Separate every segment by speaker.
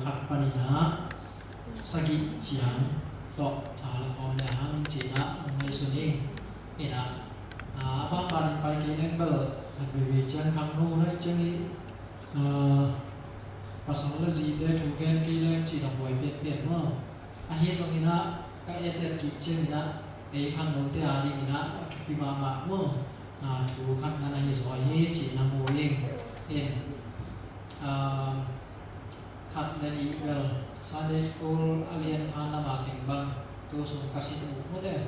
Speaker 1: ขัดปนินะสกิเจียงตอกทาละครแดหังจีนะในส่วนนี้เอ็นะบางบันไปกินเล่นเบิดถ้าไปเจียงคำนู้นนะจึงภาษาละจีได้ถูกแกนกิเลสจีนหวยเปียกเนาะอาเฮสมินะก็เอเตกิเจมินะไอ้ขันโนเตอาดีมินะทุกปีมาเนาะถูกขันนั้นอาเฮสอยเฮจีนโมเองเอ็นขัดในนี้เวลSunday School อาเรียนทานมาถึงบางตัวส่งกสิอุเมื่อเดือน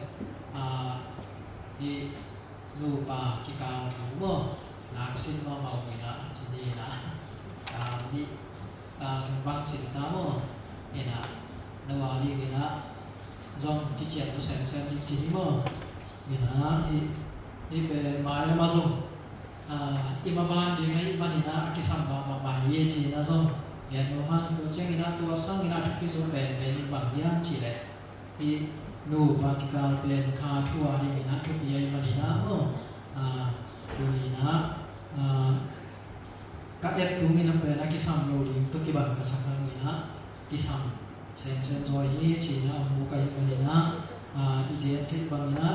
Speaker 1: ที่ลูปากิกาวถูเมื่อนักสินมาเมาอีนะจีนีนะนี่ถึงบางสินน้ำเมื่อเนี่ยนะนวารีเนี่ยนะจงที่เจียนตัวเซนจีนีเมื่อเนี่ยนะที่เป็นไม้แล้วมาจงอิมาบานดีไหมอิมานี่นะกิสัมมาบานเยจีนะจงเรียนรู้มันตัวเจ้าอินะตัวสังอินะทุกที่สุดเป็นบางอย่างจีเลยที่นูบางการเป็นคาทัวดีนะทุกที่อิมานี่นะตัวนี้นะกับเอ็ดตรงนี้นะเป็นนักกิสัมโลดีตัวที่บางกษัตริย์นี่นะกิสัมเซนจอยเยจีนะมุกัยอิมานี่นะอีเดียที่บางนะ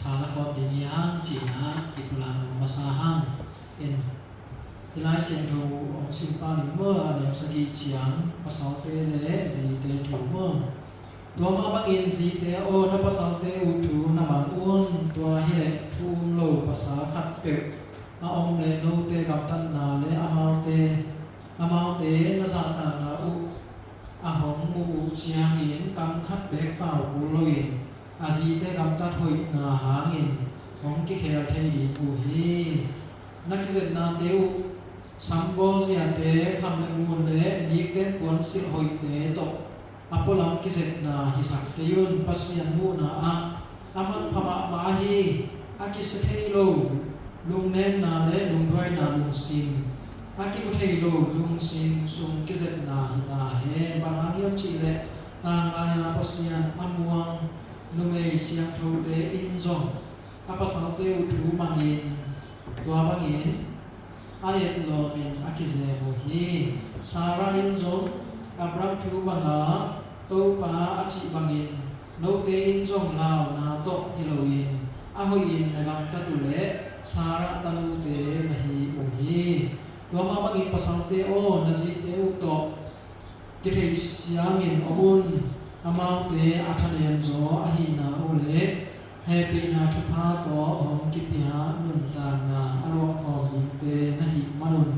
Speaker 1: ทาละครดีนี้ฮังจีนะกิปุลังมาซาฮังเป็นที่ไล่เสียงดูองสิมปาลิเมื่อเดี๋ยวสกีเฉียงภาษาเตเลจีเตถูเมื่อตัวมาบังอินจีเตโอนับภาษาเตอุถูนับบังอ้วนตัวฮิเลทูมโลภาษาขัดเปกอาอมเลโนเตกับตันนาเลอามาเตนัสตานาอุอาหงมูเชียงอินกำคัดเบกเป่ากุโลอินอาจีเตกำตัดหอยนาหางินของกิเคลเทดีปูฮีนักกิจนาเตวสัมโบเสียเตคำละงูเลนิกเตปวนสิหอยเตตกอปลังกิจนาหิสักเตยุนปัสยันมูนาอามันพมะมาฮีอากิสเทโลลุงเนนนาเลลุงด้วยนาลุงซิงอากิบุเทโลลุงซิงสุงกิจนาหินาเฮบางอาเฮียมจีเลตางอายาปัสยันอัมวังนุเมเสียงโทเตอินจงอาภาษาเตอุทูมังอินตัวมังอินอาเยตโลมินอากิเซโมฮีสาราอินจงอับรัมทูบังอาตูปาอาจิบังอินโนเตอินจงลาวนาโตฮิโลอินอาหอินนะครับตัตุเลสาระตันูเตมหีโอฮีตัวมังอินภาษาเตโอนาจิเตอุโตกิเทสยามินอบุนอามาเตอัฐเนนโซอหินาโอเลเฮปินาทุภาโตองกิติหานุนตานาอโรคอมิเตนะหิมนุน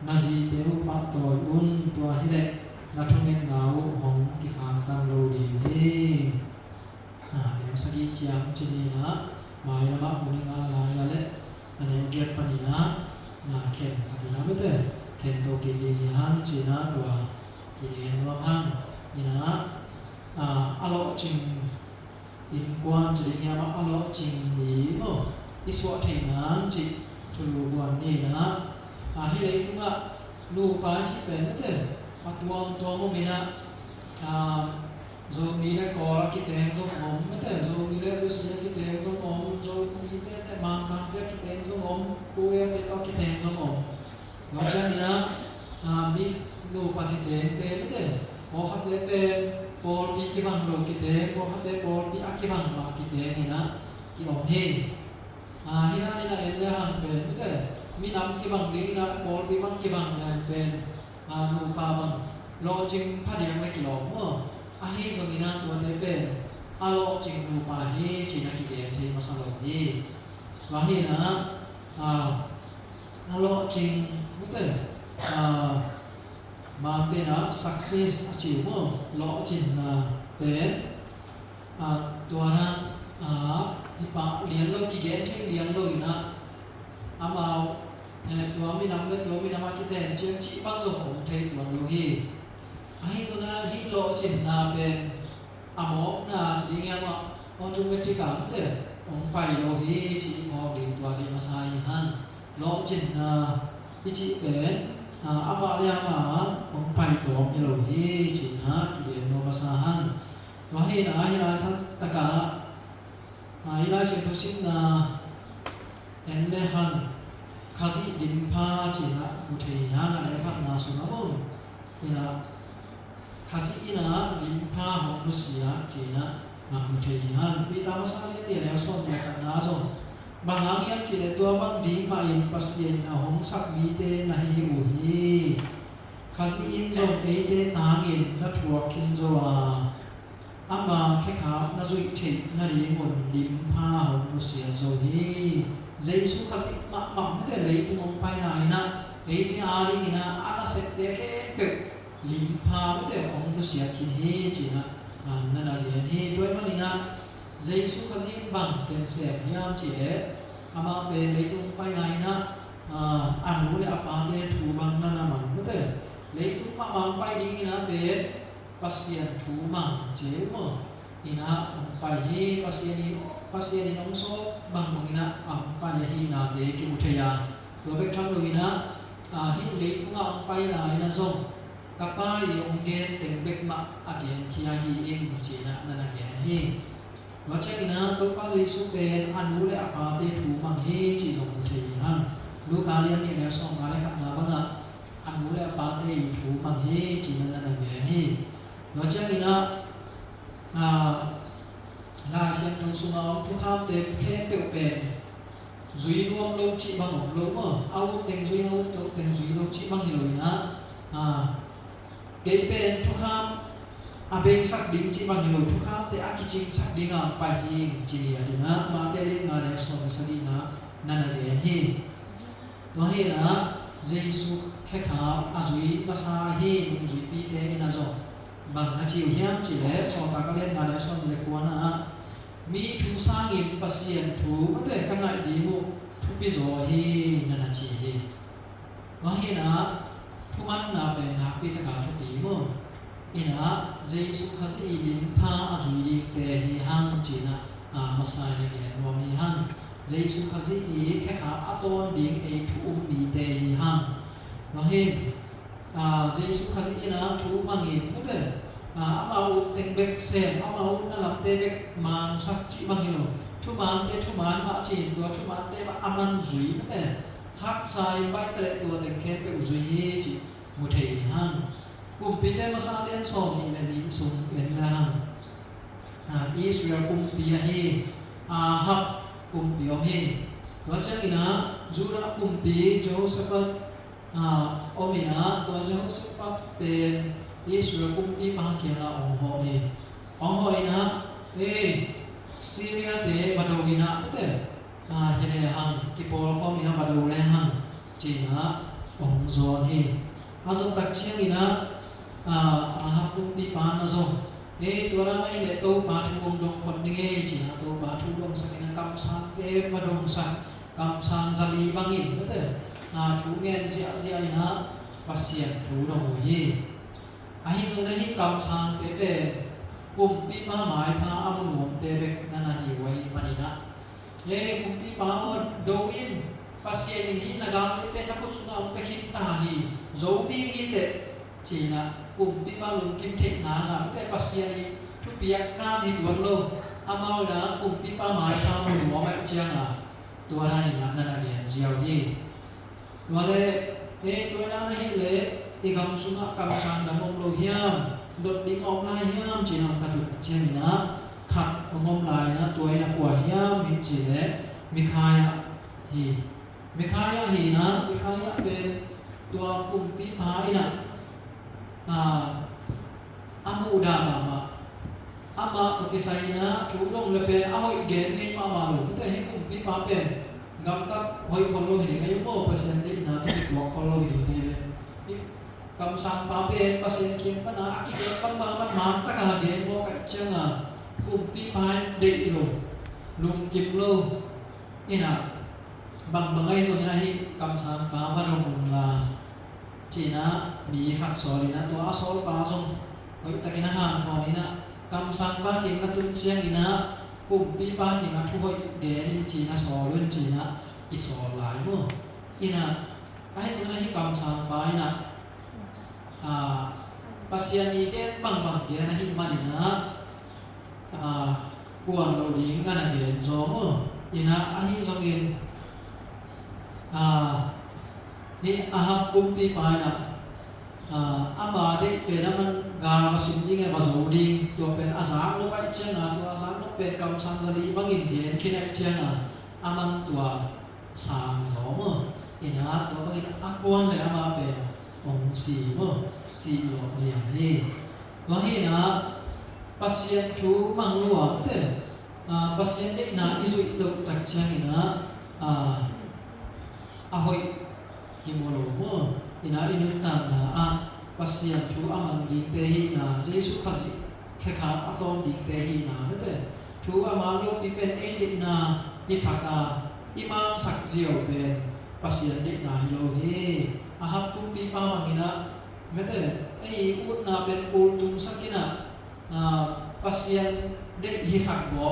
Speaker 1: นาจีเตอุปะโตยุนตัวหิเลนาทุเงนนาวองกิขานตังโลดีนี้เดี๋ยวสกิจียงจีนีนะหมายละมะมุนิงาลายะเลอันนี้เกียรติปนินะเข็นปนินะไม่ได้เข็นโตกิดีหันจีนะตัวกิดีนวหังนี่นะอโลจิงอินกวนจะได้ยามอโลจิงนี้เนาะอิสวะเทนันจิทุลูกวนนี่นะให้เลยตุงะลูปาจิเป็นเด้อตัวมุมินะโซมีเลกอลกิเตงโซอมไม่ได้โซมีเลลุสิกิเตงโซอมโซมีเตแต่บางครั้งกิเตงโซอมกูเรียกเตก็กิเตงโซอมนอกจากนี้นะมีลูปากิเตงเตไม่ได้โอคัดเตPol pi kibang lo kite, pol kate pol pi akibang ma kite kina kibang he. Hina ina ende han pen, betul? Minam kibang ni ina pol pi bang kibang nan pen, nupa bang lo jing padiang le kilo mo. Ahi so ina tuan le pen, alo jing nupa he cina kite he masalah he. Wahi na, alo jing betul? mà tên là success chịu mà lọ chỉnh là tênตัวนั้นที่ปะเรียนเรากี่เดือนที่เรียนเราอยู่นะมาตัวไม่นำเลยตัวไม่นำมาคิดแต่เชื่อชี้บ้างส่งผมเทตัวเราฮีให้ส่วนนั้นที่ลอจินนาเป็นหมอนะสิ่งอย่างว่าพอจุ่มเป็นที่กลางเด้อผมไปเราฮีชี้พอดีตัวดีมาใส่หันลอจินนาที่ชี้เป็นอาบะเลียมาผมไปตัวมีเราฮีจีนะกิเลนโนมาสาหันว่าให้นะให้นะทั้งตะกะให้นะเสตุสินนะเอ็นเลหันคาซิดิมพาจีนะอุทัยหางอะไรพักนาสุนบุน ina khasi ina limpa hong lusia china muthei han pi ta masale te le so ne khan na zo bangang yang chile tua bang di ma in pasien na hong sak mi te na hi u hi khasi in zo e te tang in na thua kin zo ama khe kha na zui thei na ri ngon limpa hong lusia zo hi jesu khasi ma te le tu mong pai na ina e te ari ina ana sek te ke pe limpa te hong lusia kin hi china nana lian hi doi manina jesu khasi bang ken se hiam chi e ama pe leitung pai nai na anu le apa te thu bang nana man mate leitung ma bang pai ding ina pe pasien thu mang che mo ina pai hi pasien ni nong so bang mangina am pai hi na te ki uthaya lo be thang lo ina hi leitung am pai na ina zong kapai ong gen teng bek ma again kia hi eng china nana gen hi wa chakina to pa jesu pen anu le apa te thu mang hi chi jong thei han lu ka lian ni le so ma le khat na bana anu le apa te thu mang hi chi nana gen hi wa chakina la sian tong su ma thu kham te khe pe pen zui nuam lo chi bang lo mo au teng zui ho to teng zui lo chi bang hi lo na cái bên thu kham bên sắc đính chỉ bằng nhiều thu kham thì aki ching sắc đính bài hi chỉ thì na mà cái lên ngài để so sắc đính na nana để hi to hi na Jesu khách khám duy masa hi duy pi te na zo bằng na chiu hiam chỉ để so ta cái lên ngài để so để quan na mi thu sang in pasien thu mà để cái ngài đi mu thu pi zo hi nana chi hi to hi na thu man na pe na pi ta ka thu ti mo ina jesu khasi limpa azui te hi hang china masai ne ge no mi hang jesu khasi i khe kha aton ding e thu mi te hi hang no he jesu khasi ina thu mangin no ke amau teng bek sem amau na lam te bek man sak chi mangilo thu man ma chi tua thu man te ba aman zui no ke hak sai bai tre tua teng khe pe zui chi mu thei hang kum pi te masa ten som ni le ni sum en la hang Israel kum pi hi hak kum pi om hi wa chakina jura kum pi Josephat omina to Josephat pen Israel kum pi ma khia ong ho hi ong ho ina Syria te badogina te hele hang kipol ko mina bado le hang china ong zon hi azong tak chiang ina hak kum pi pa na zo tora ai le to pa thu ong dong phot ni nge china to pa thu dong sakina kam san te badong san kam san zali bangin te thu ngen sia ina pasien thu dong hi ai zo na hi kam san te pe kum pi pa mai pha amun te bek nana hi wai manina kum pi pa do in pasien ni nagam pe na ko suna pe khit ta hi zo di hi te china kum pi pa lum kim thik na ga te pasien ni thu piak na ni tuan lo amau na kum pi pa mai tha mu mo ba chiang tua na ni na ni jiao hi wa le tua na hi le igam suna kam sang da mong lo hiam dot ding ong lai hiam china ka tu chiang na khat ngom lai na tua na kwa hiam hi chi le Mikaya hi na Mikayaเป็นตัวกลุ่มที่พาอินะamu udah mama ama to kisaina chudong lepen ahoy gen ni mama lo kita hi kum pi pa pen gam tak hoy kholo hi ngai mo pasien ni na to ki wa kholo hi ni be kam sang pa pen pasien kiem pa na aki gen pan ma man ta ka gen mo ka changa kum pi pa de lo lum kim lo ina bang bangai so na hi kam sang pa va rong la china bi hak so ni na to asol pa song oi takina han ho ni na kam sang pa ki na tun chiang ina kum pi pa ki na thu hoi de ni china so lun china i so lai mo ina ai so na hi kam sang pa ina pasien ni ke bang ge na hi ma ni na kuan lo ding na na ge zo mo ina ai so gen ni ahap kum pi pa na ama เป็นมันงานวสินยิ่งไงวาโซดิงตัวเป็นอาสาลูกไปเชียงตัวอาสาลูกเป็นกำสันจรีบางอินเดียนคิดเชียงอามันตัวสามสองมั้งอินะตัวบางอินอากวนเลยมาเป็นองสี่มั้งสี่หลอกเลี้ยงนี่ก็ให้นะปัสยันทูมังลัวเต้ปัสยันเด็กนะอิสุอิโลตักเชียงนะอาหอยกิโมโลมั้งอินะอินุตันนะpasien thu amang ding te hi na jesu khazi khekha atom ding te hi na mete thu amang yo pi pen e dik na isaka imam sak jiao pen pasien dik na hi lo hi ahap tum pi pa mangina mete ei ut na pen ul tum sakina pasien dik hi sak bo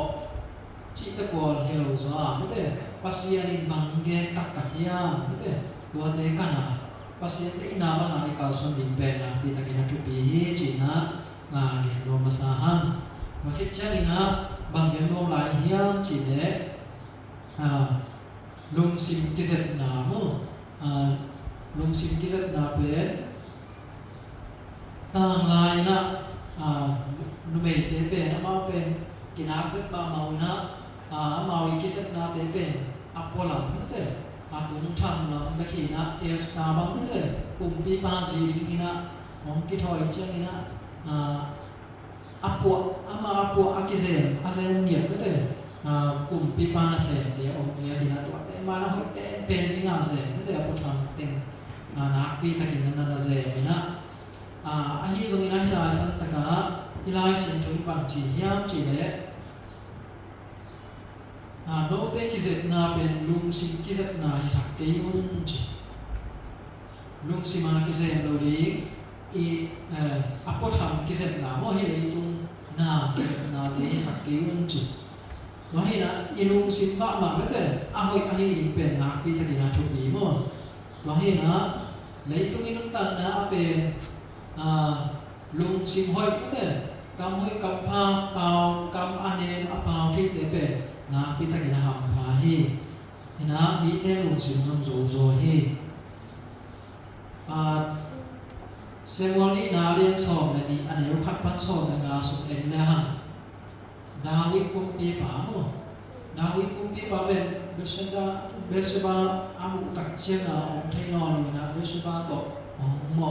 Speaker 1: chi ta kon hi lo za mete pasien in banggen tak tak hiam mete tua te kana pasien te inama na ikalson din pena pita kinatupi china nga geno masahan makit changina banggen no lai hiam chine lungsim kiset na mo lungsim kiset na pe tang lai na numei te pe na ma pen kinak zet ba mau na mawi kiset na te pe apolam te atung tham la mekhi na esta bang ni de kum pi pa si ni na ong ki thoi chang ni na apo ama apo akisen asen niat de kum pi pa na se de ong ni ti na to te ma na ho te pen ni nga se de apo tham teng na pi takin na na ze mi na a hi zong ina hi la san ta ka ilai sen thoi bang chi hiam chi de no te kizet na pen lung sim kizet na hisak ke yun chi lung sima kizet lo di apotham kizet na mo hi tung na kizet na de hisak ke yun chi lo hi na ilung sim ba ma mete ahoi ahi ling pen na pi ta dina thu bi mo lo hi na lei tung inung ta na pen lung sim hoi mete kam hoi kam pha pao kam anen apao thi te pe na pita kina ham pha hi ina mi te lung sim nam zo zo hi semoli na len som na ni aneu khat pan som na nga su en le han dawi kum pi pa mo dawi kum pi pa ben besba amu tak chen na ong thai no ni na besba to mo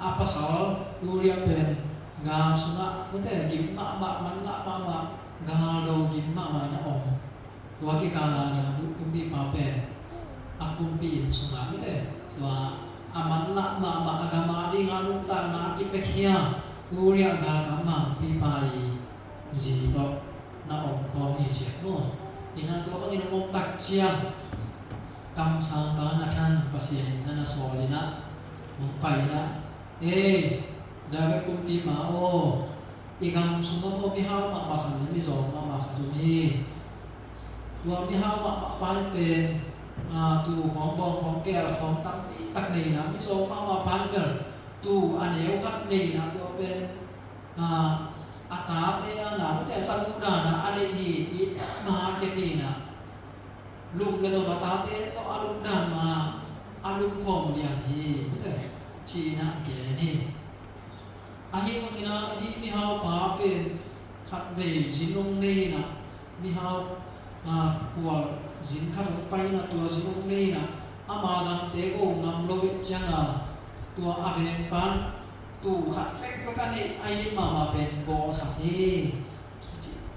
Speaker 1: apa sal yuria ben nga suna mate gim ma man na ma galo gimma ma na ong tua ki kala na bu kumbi pa pe akumbi sunga mi de tua aman la ma agama di ngalung ta na ki pe khia uria gal kama pi pa yi ji to na ong ko hi che no ina tua bangin mong tak chiang kam sang ba na than pasien na na so li na mong pai na dapat kumbi pa o igam summa mo bihaw ma khan mi zo ma khan ni tua bihaw ma pa pen tu khong bong khong ke khong tak ni na mi zo ma pan gal tu aneu khat ni na tu pen ata te na te ta lu da na ade hi ma ke ni na lu le zo ta te to alu da ma alu khom dia hi te chi na ke ni ahi song ina hi mi hao pa pen khat ve jinong nei na mi hao kwa jin khat pai na tua jinong nei na ama dang te go ngam lo changa tua aven pan tu khat pek ka ni ai ma pen go sa ni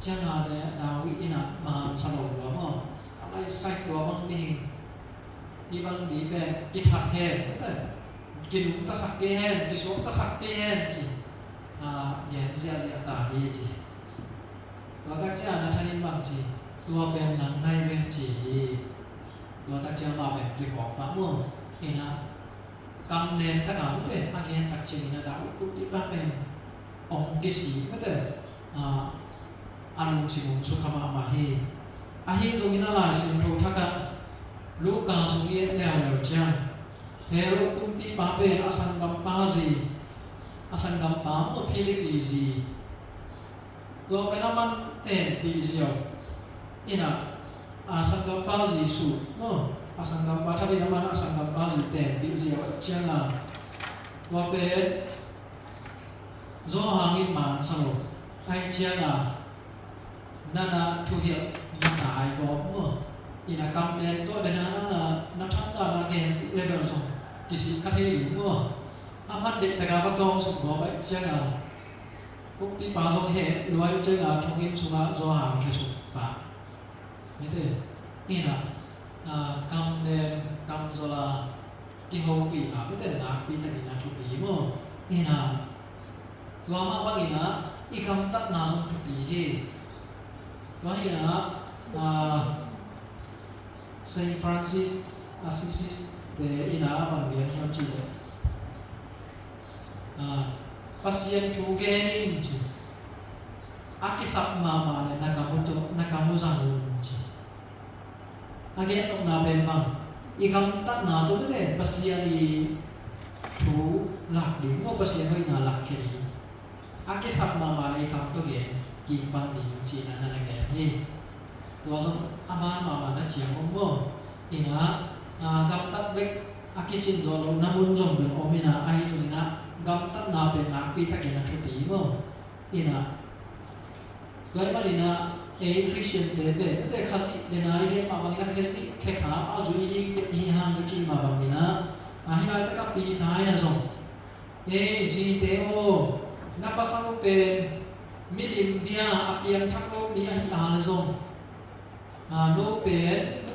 Speaker 1: changa de dawi ina ma sa lo wa mo ai sai tua bang ni ni bang bi pen ki that he ta kin ta sak ke hen ki so ta sak ke hen chi nhận ra ta hi chi to tak cha na thanin bang chi tua pen nang nai ve chi tua tak cha ma pen ki ko pa mo ina kam nem ta ka te again tak chi na da ku ti pa pen ong ki si ka te anung si mong su khama ma hi a hi zo ina la sin ro thaka lu ka su ye leo leo cha hero kum ti pa pen asan gam pa ji asan gampa mo Philippines do pe naman ten pisio ina asan gampa ji su no asan gampa thari naman asan gampa ji ten pisio chela ว่าเป็นโซหางินมันสรุปไอเจียงนั่นน่ะทุเหียมันตายก็มั้งอีน่ะกำเนิดตัวเดนะนั่นน่ะนักทัพดาราเกมเลเวลส่งกิสิคาเทอยู่มั้งอาพัดเด็กแต่กาบตองส่งบ่ไปเจียงกุ๊กที่ปาส่งเหตุรวยเจียงทงอินสุงโซหาเคสุปะไม่ได้นี่น่ะกำเนิดกำโซลาที่โฮปีไม่ได้นะปีตะกี้นะทุกปีมั้งนี่น่ะตัวมาว่ากี่นะอีกคำตัดนาส่งทุกปีว่าอย่างนะSaint Francis Assisi แต่อีน่ะบางเดือนที่เขาจีเลยpasien tugenin ji akisap mama ne nagamuzamun ji age tok na bembang ikam tat na to bele pasien i thu lak di ngo pasien hoi na lak khiri akisap mama ne ikam to ge ki pan ni ji na na ge ni to so aman mama na chiang mo ina gam tat bek akichin do lo namun jong be omina ai sina gam tat na pe na pi ta ke na thu pi mo ina gai ma ni na Christian te pe te khasi de na ide ma bang na khasi khe kha a zu i ni hang chi ma bang ni na a hi na ta ka pi thai na song ji te o na pa sa pe milim dia apian thak lo ni a hi a na song no pe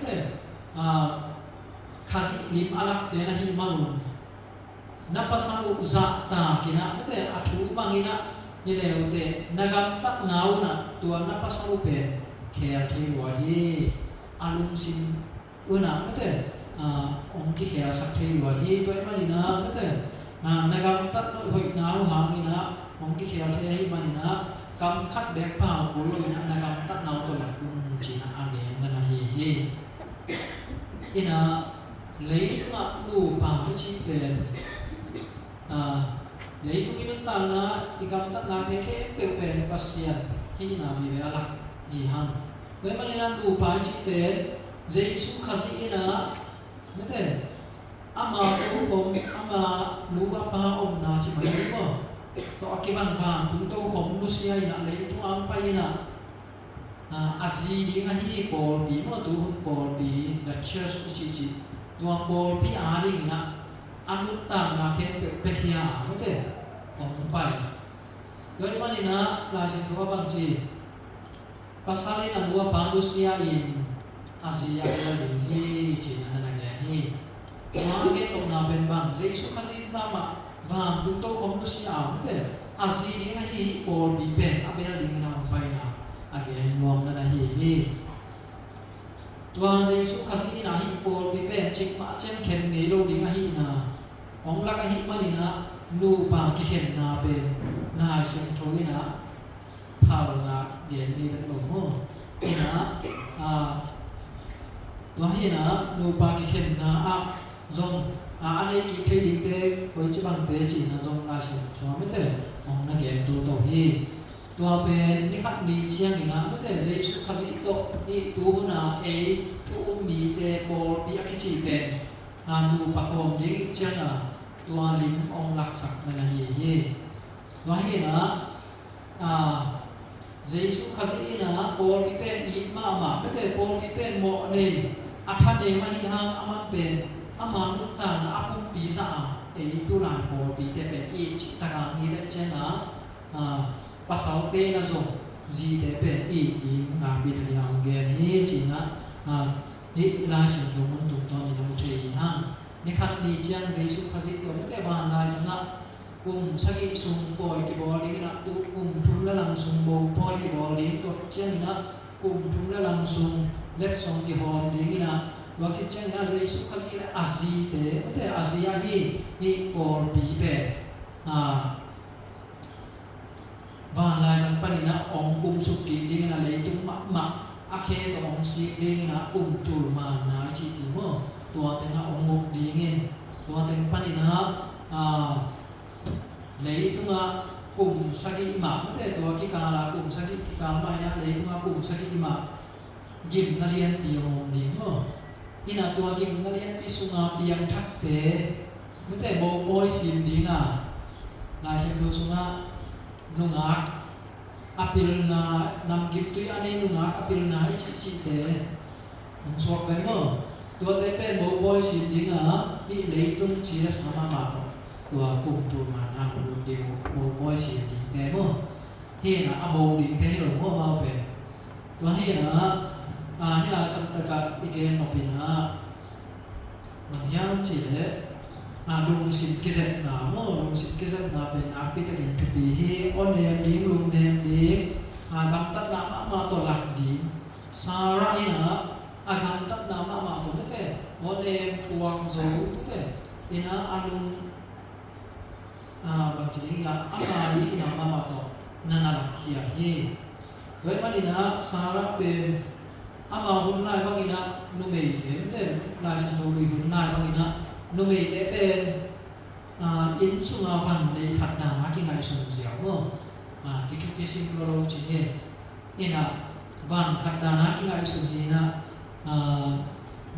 Speaker 1: te khasi lim alak te na hi ma lu napasang zakta kina mate athu bangina nile ute nagam tak nauna tua napasang upe khel thi wa hi alum sim una mate ongki khel sak thi wa hi toy manina mate nagam tak no hoi nau hangina ongki khel thi hi manina kam khat bek pa ko loina nagam tak nau to la kun china age nana hi ina leitma nu pa chi pen lấy cũng như ta na ikam tat na ke ke pe pen pasien hi na vi ve alak hi han với mà nên đủ bài chi pen Jesu khasi ina nete ama tu kom ama nu apa om na chi mai mo to akiban van tum to khom nu sia ina lấy tu ang pa ina azi di nga hi pol pi mo tu hun pol pi the church chi chi tu ang pol pi a ding na anutta na ke pe hia mote ong pai doi mani na la sin ko bang chi pasali na dua panusia in asia ni hi chi na na ne hi ma ke tok na ben bang jesu khasis na ma van tu to khom tu sia mote asi ni nga hi pol bi pen abel ding na ong pai na age nuam na hi tua jesu khasi na hi pol bi pen chik ma chem khem ni lo ding a hi na ong lak a hi mani na nu pa ki khem na pe na sim thoi na phal na yen ni da lo mo ina tua hi na nu pa ki khem na zong anei ki thei ding te koi chi bang te chi na zong la sim so me te ong na ge to hi tua pe ni khat ni chiang ni na me te jesu khasi to ni tu na tu mi te ko bi a ki chi pe nu pa khom ni chiang tua lim ong lak sak na hi tua hi na Jesu khasi na pol pi pen i ma pe te pol pi pen mo nei atha ne ma hi hang aman pen ama mutta na apum pi sa tu la pol pi te pe i chi ta ka ni de chen na pasau te na zo ji te pe i na pi ta yang ge ni chi na ni la sin jo mun tu to ni na mu che hang ni khat ni chiang Jesu khasi to ni te ban lai sang na kum sagi sung poi ki bol ni na tu kum thum la lang sung bo poi ki bol ni to chiang na kum thum la lang sung let song ki hom ni na lo ki chiang na Jesu khasi la azi te te azia ni pol pi pe van lai sang pa ni na ong kum suk ki ding na le tu ma akhe to ong si ding na kum tul ma na chi ti mo tua te na ong mok dingin tua te pa ni na lấy tunga kum sagi ma te tua ki kala kum sagi ki ka mai na lấy tunga kum sagi ma gim na lian ti mo ni mo ina tua gim na lian ti sunga piang thak te mete bo boy sim dinga lai sem do sunga nunga apil na nam gip tu ane nunga apil na chi te ang suak ben mo tua te pen bo boy sim dinga i leitung chi ras mama ma ko tua kum tu ma na ko de bo boy sim ding te mo he na abo ding te ro mo ma pe tua he na hi la sam ta ka igen no pina mang yang chi le lung sit kizet na mo lung sit kizet na pen api ta kin tu pi he on em ding lung dem ding gam tat na ma to lak di sara ina agam tat na ma to te on em tuang zo te ina alung bang chi ya amari ina ma to nana lak khia he doi ma dina sara pen ama hun lai bang ina nu mei te lai san do lui hun lai bang ina nu mei te pen in sunga van nei khat da ma ki ngai son jiao mo ki chu pi sim lo chi he ina van khat da na ki ngai son ni na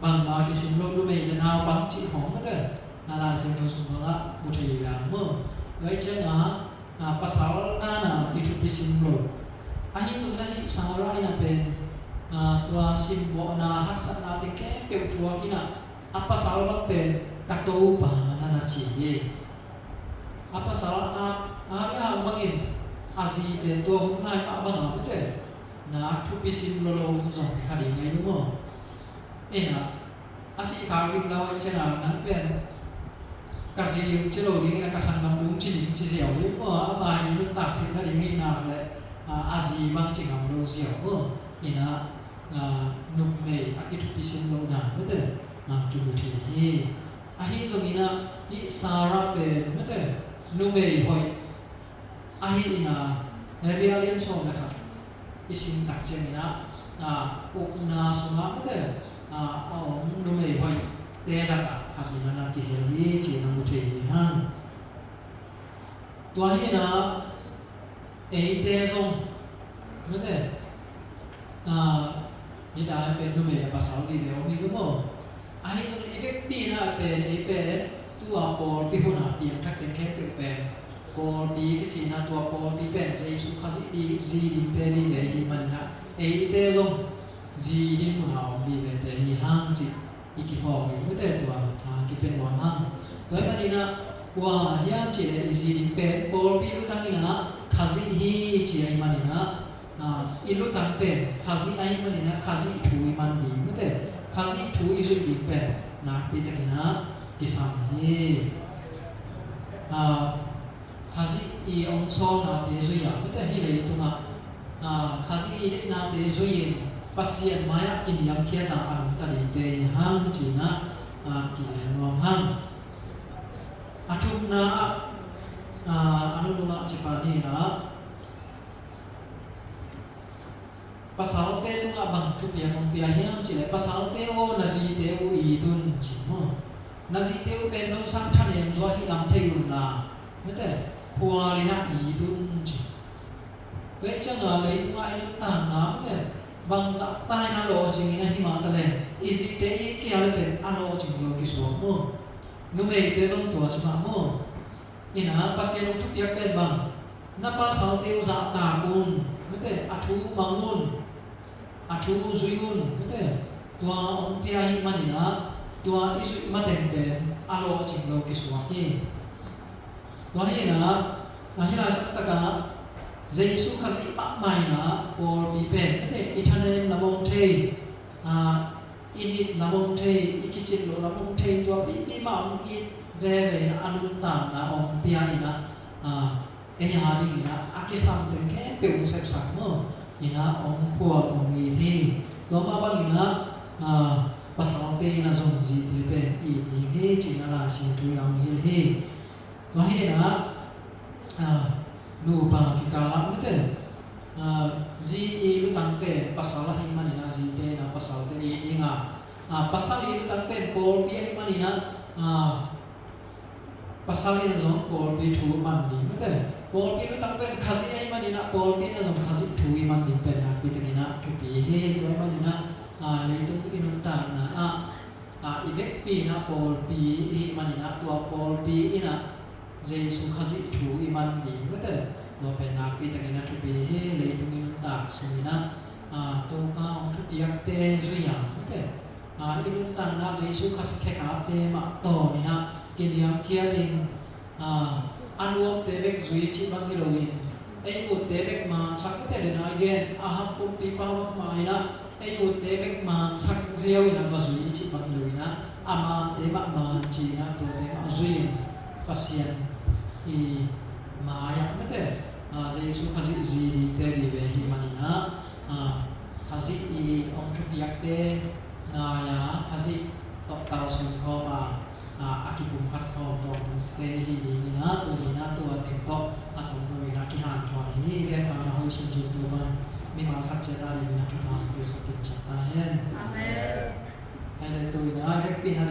Speaker 1: bang ma ki sim lo nu mei le naw bang chi hong ma de na la sim lo sung ga bu thai ya mo lai chen pasal na ki chu pi sim lo ahi sung na hi sara ina pen tua sim bo na haksa na te ke pe tua kina apa salah pen tak tahu pa na chi ye apa salah ya bangin asi te to na pa bang apa te na thu pi sim lo jong khari ngai no mo ena asi khari la wa chena nan pen kasi chelo ni na kasang nam lung chi chi siao ni mo ma ni lu tak chi na ni na le asi bang chi ngam lo siao mo ena num me akit pi sim lo na mo te ki mu thi hi ahi zongina I sara pe mate nu me hoi ahi ina nebe alien so na kha isim tak chemina ukna suma mate nu me hoi te da ka khatina na ki heli che na mu thi han tua hi na te zong mate ni da pe nu me pa sao vi ve mi lu mo ahi so effect di na pe tua por pi huna piang thak ten khe pe pe por pi ki chi na tua por pi pen jai su khazi di ji di pe di ve hi man na te zong ji di mu na bi ve te hi hang chi iki ho mi mu te tua tha ki pen wa hang doi ma di na kwa hiam chi le ji di pe por pi lu tang ina khazi hi chi ai man na ilu tang pe khazi ai man na khazi thu man di mu te khazi thu isu di pe na pi ta kina kisam hi khazi I ong so na te zo ya ta hi le tu ma khazi na te zo yin pasien maya kin yam khia ta an ta ni te hang chi na ki le no hang athuk na anu ma chi pa ni na pasal te tu nga bang tu pia mong pia hiam chi le pasal te o na ji te o I dun chi mo na ji te o pe no sang than em zo hi lam thei un na me te khwa li na I dun chi pe chang a le tu nga ai nuk tan na me te bang za tai na lo chi ni na hi ma ta le I ji te I ki a le pe ano chi lo ki so mo nu me te dong tu a chi ma mo ina pasien tu pia pe bang na pasal te o za ta kun me te athu bangun athu zuiun mete tua ong pia hi manina tua isu maten pe alo chinglo ki suaki tua hi na hi la sakta ka jesu khazi pa mai na or bi pe mete ithanem na bong thei init na bong thei ikichin lo na bong thei tua bi ma ong I ve na anun tam na ong pia ina ya ni na akisam ten ke pe ung sep sak mo ina ong khua ong I thi lo ma ba ina pasal te ina zong ji te pe I ni he chi na la si tu yang hi he lo he na nu pa ki ka la mete ji I lu tang pe pasal hi man ina ji te na pasal te I nga pasal I lu tang pe por pi hi man ina pasal ina zong por pi thu man ni mete por pi lu tang pe khazi ai man ina por pi na zong khazi thu I man ni pe na pi te ina thu pi he to man ina le tu inun ta na อีเวกปีนะปอลปีอีมันนะตัวปอลปีอีนะเจสุขจิถูอีมันดีเมื่อเตเราเป็นนักปีแต่กินนะทุกปีเลยตรงนี้มันตักสมินะตัวป้าองทุกยักเตจุยอย่างเมื่อเตอีลุนตังนะเจสุขจิแค่กับเตมาต่อนี่นะกินยามเคียดิงอันรวมเตเบกจุยชิบังฮิโรวินไอ้อุดเตเบกมาสักเตเดนายเกนอาฮับปุ่มปีป้าวมาอีนะไอ้อุดเตเบกมาสักเซียวอีนะว่าจุยชิบังฮิโรวินะอามาเตบะมาจีนะตัวเตมาจุยปัสยันอีมาอย่างเมื่อเตเจสุขจิจีดีเตวิเวหิมันนะขจิอีองทุกยักเตนายาขจิตอกเตาสุนข้อมาอากิปุมขัดทองตองเตหินีนะตัวนี้นะตัวเต็งโตอัตโนวินากิหานทอนนี้แก่การหอยสุนจิตัวมันมีมาขัดเจตาลีนะทุกทางเพื่อสกิจจัตตาเห็นอาเมนไอ้ตัวนี้นะเด็กปีนั้น